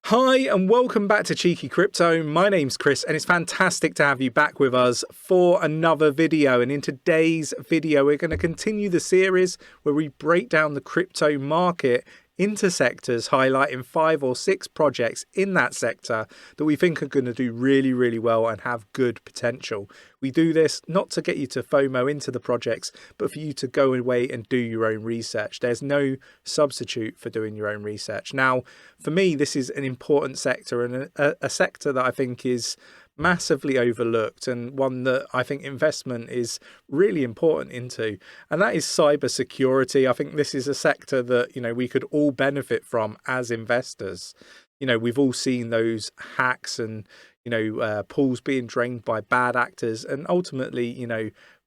Hi and welcome back to Cheeky Crypto. My name's Chris and it's fantastic to have you back with us for another video. And in today's video, we're going to continue the series where we break down the crypto market into sectors, highlighting 5 or 6 projects in that sector that we think are going to do really well and have good potential. We do this not to get you to FOMO into the projects, but for you to go away and do your own research. There's no substitute for doing your own research. Now, for me, this is an important sector and a sector that I think is massively overlooked and one that I think investment is really important into, and that is cybersecurity. I think this is a sector that, we could all benefit from as investors. We've all seen those hacks and, pools being drained by bad actors, and ultimately,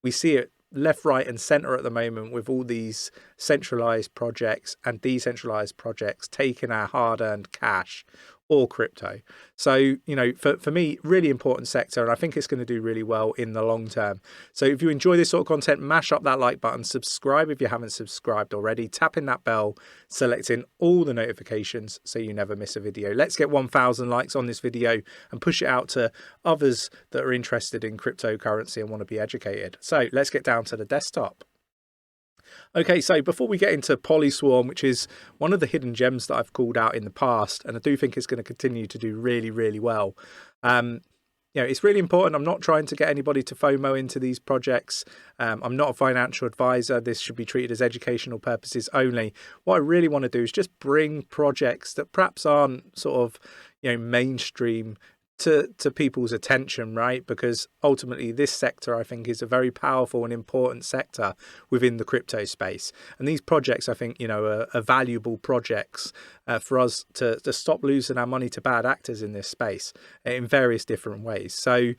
we see it left, right and center at the moment with all these centralized projects and decentralized projects taking our hard-earned cash or crypto. So, for me, really important sector, and I think it's going to do really well in the long term. So if you enjoy this sort of content, mash up that like button, subscribe if you haven't subscribed already, tapping that bell, selecting all the notifications so you never miss a video. Let's get 1,000 likes on this video and push it out to others that are interested in cryptocurrency and want to be educated. So let's get down to the desktop. Okay, so before we get into 𝗕𝗪𝗀𝗰, which is one of the hidden gems that I've called out in the past, and I do think it's going to continue to do really well. It's really important. I'm not trying to get anybody to FOMO into these projects. I'm not a financial advisor. This should be treated as educational purposes only. What I really want to do is just bring projects that perhaps aren't sort of, mainstream to people's attention, right? Because ultimately this sector, I think, is a very powerful and important sector within the crypto space. And these projects, I think, are valuable projects for us to stop losing our money to bad actors in this space in various different ways. So,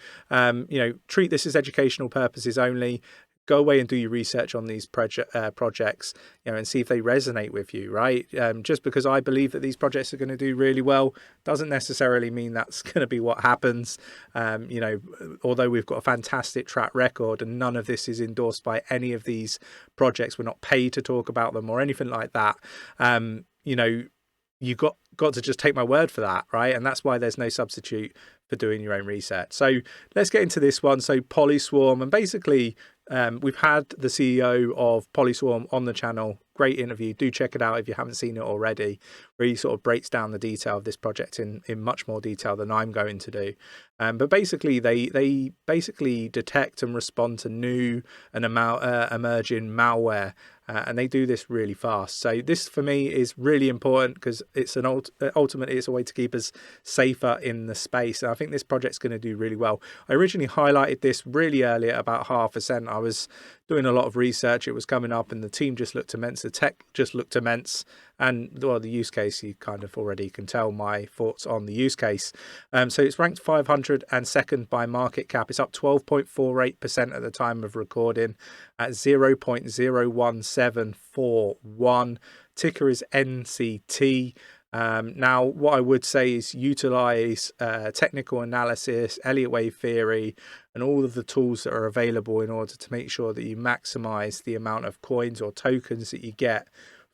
treat this as educational purposes only. Go away and do your research on these projects, and see if they resonate with you, right? Just because I believe that these projects are going to do really well doesn't necessarily mean that's going to be what happens. Although we've got a fantastic track record and none of this is endorsed by any of these projects, we're not paid to talk about them or anything like that. You got to just take my word for that, right? And that's why there's no substitute for doing your own research. So let's get into this one. So 𝗕𝗪𝗀𝗰, and basically we've had the CEO of 𝗕𝗪𝗀𝗰 on the channel. Great interview. Do check it out if you haven't seen it already, where he sort of breaks down the detail of this project in much more detail than I'm going to do. But basically, they basically detect and respond to new and emerging malware, and they do this really fast. So this, for me, is really important because it's ultimately it's a way to keep us safer in the space. And I think this project's going to do really well. I originally highlighted this really early at about 0.5%. I was doing a lot of research. It was coming up and the team just looked immense. The tech just looked immense. And the use case, you kind of already can tell my thoughts on the use case. So it's ranked 502nd by market cap. It's up 12.48% at the time of recording at 0.01741. Ticker is NCT. Now, what I would say is utilize technical analysis, Elliott wave theory, and all of the tools that are available in order to make sure that you maximize the amount of coins or tokens that you get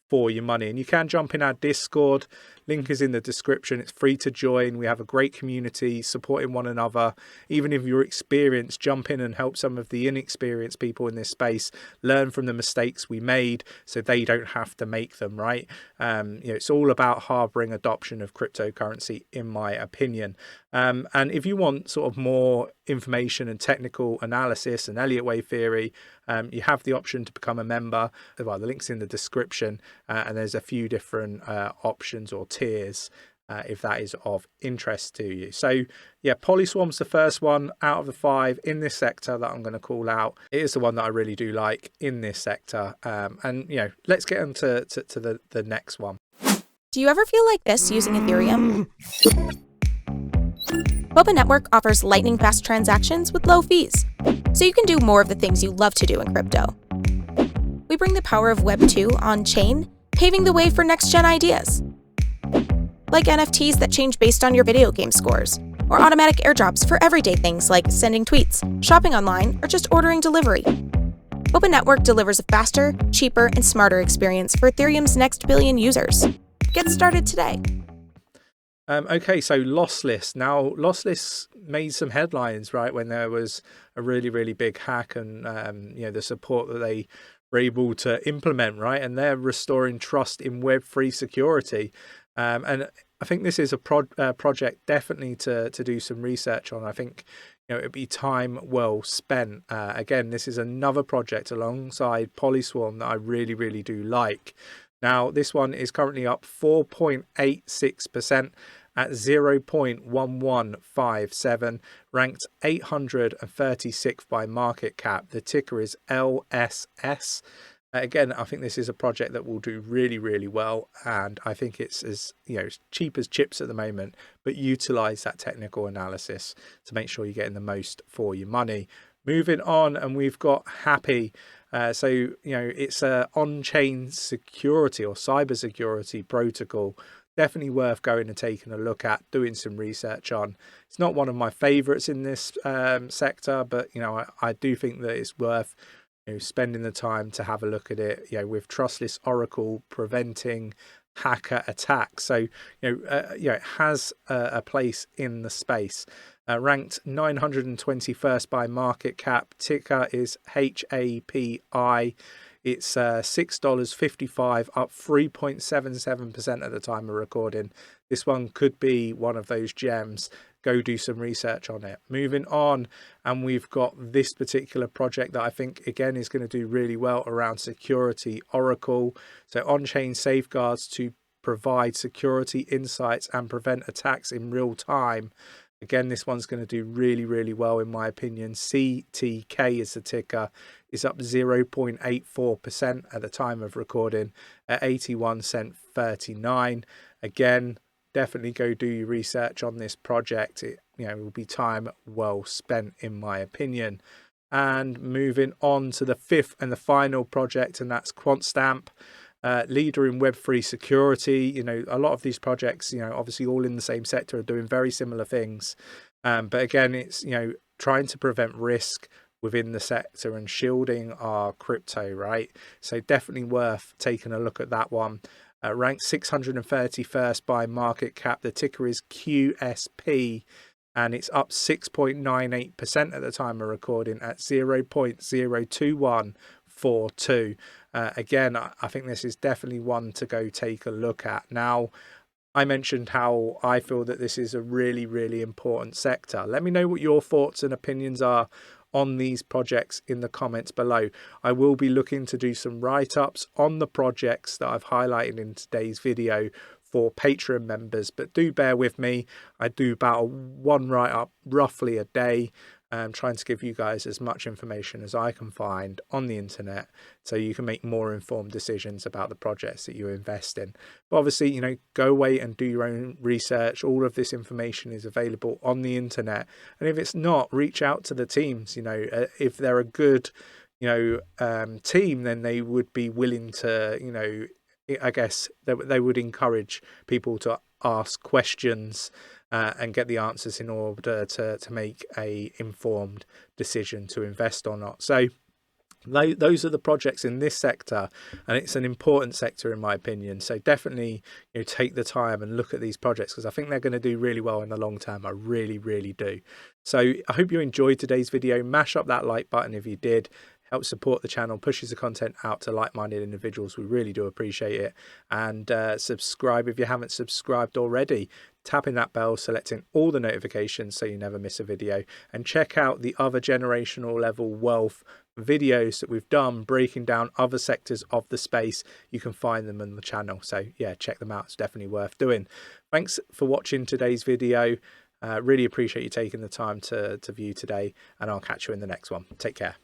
for your money. And you can jump in our Discord. Link is in the description. It's free to join. We have a great community supporting one another. Even if you're experienced, jump in and help some of the inexperienced people in this space learn from the mistakes we made so they don't have to make them, right? It's all about harboring adoption of cryptocurrency, in my opinion. And if you want sort of more information and technical analysis and Elliott wave theory, you have the option to become a member. Well, the link's in the description, and there's a few different options or tiers if that is of interest to you. So yeah, 𝗕𝗪𝗀𝗰's the first one out of the 5 in this sector that I'm going to call out. It is the one that I really do like in this sector. And let's get into the next one. Do you ever feel like this using Ethereum? 𝗕𝗪𝗀𝗰 Network offers lightning-fast transactions with low fees, so you can do more of the things you love to do in crypto. We bring the power of Web 2 on-chain, paving the way for next-gen ideas. Like NFTs that change based on your video game scores, or automatic airdrops for everyday things like sending tweets, shopping online, or just ordering delivery. 𝗕𝗪𝗀𝗰 Network delivers a faster, cheaper, and smarter experience for Ethereum's next billion users. Get started today. Okay, so lossless. Now, lossless made some headlines, right, when there was a really, really big hack and, the support that they were able to implement, right? And they're restoring trust in Web3 security. And I think this is a project definitely to do some research on. I think, it'd be time well spent. Again, this is another project alongside Polyswarm that I really, really do like. Now, this one is currently up 4.86% at 0.1157, ranked 836th by market cap. The ticker is LSS. Again, I think this is a project that will do really, really well, and I think it's as cheap as chips at the moment, but utilize that technical analysis to make sure you're getting the most for your money. Moving on, and we've got Happy. So it's a on-chain security or cybersecurity protocol. Definitely worth going and taking a look at, doing some research on. It's not one of my favorites in this sector, but I do think that it's worth spending the time to have a look at it. With trustless Oracle preventing hacker attacks, so it has a place in the space. Ranked 921st by market cap. Ticker is HAPI. It's $6.55, up 3.77% at the time of recording. This one could be one of those gems. Go do some research on it. Moving on, and we've got this particular project that I think again is going to do really well around security. Oracle, so on-chain safeguards to provide security insights and prevent attacks in real time. Again, this one's going to do really, really well in my opinion. CTK is the ticker. It's up 0.84% at the time of recording at 81 cent 39. Again, definitely go do your research on this project. It will be time well spent in my opinion. And moving on to the fifth and the final project, and that's QuantStamp. Leader in Web3 security. A lot of these projects, obviously all in the same sector, are doing very similar things. But again, it's, trying to prevent risk within the sector and shielding our crypto, right? So definitely worth taking a look at that one. Ranked 631st by market cap. The ticker is QSP, and it's up 6.98% at the time of recording at 0.02142. Again, I think this is definitely one to go take a look at. Now, I mentioned how I feel that this is a really, really important sector. Let me know what your thoughts and opinions are on these projects in the comments below. I will be looking to do some write-ups on the projects that I've highlighted in today's video for Patreon members, but do bear with me. I do about one write-up roughly a day. Trying to give you guys as much information as I can find on the internet so you can make more informed decisions about the projects that you invest in. But obviously, go away and do your own research. All of this information is available on the internet. And if it's not, reach out to the teams. If they're a good, team, then they would be willing to, I guess they would encourage people to ask questions and get the answers in order to make a informed decision to invest or not. So those are the projects in this sector, and it's an important sector in my opinion. So definitely take the time and look at these projects, because I think they're going to do really well in the long term. I really, really do. So I hope you enjoyed today's video. Mash up that like button if you did. Helps support the channel, pushes the content out to like-minded individuals. We really do appreciate it. And subscribe if you haven't subscribed already. Tapping that bell, selecting all the notifications so you never miss a video. And check out the other generational level wealth videos that we've done, breaking down other sectors of the space. You can find them on the channel. So yeah, check them out. It's definitely worth doing. Thanks for watching today's video. Really appreciate you taking the time to view today, and I'll catch you in the next one. Take care.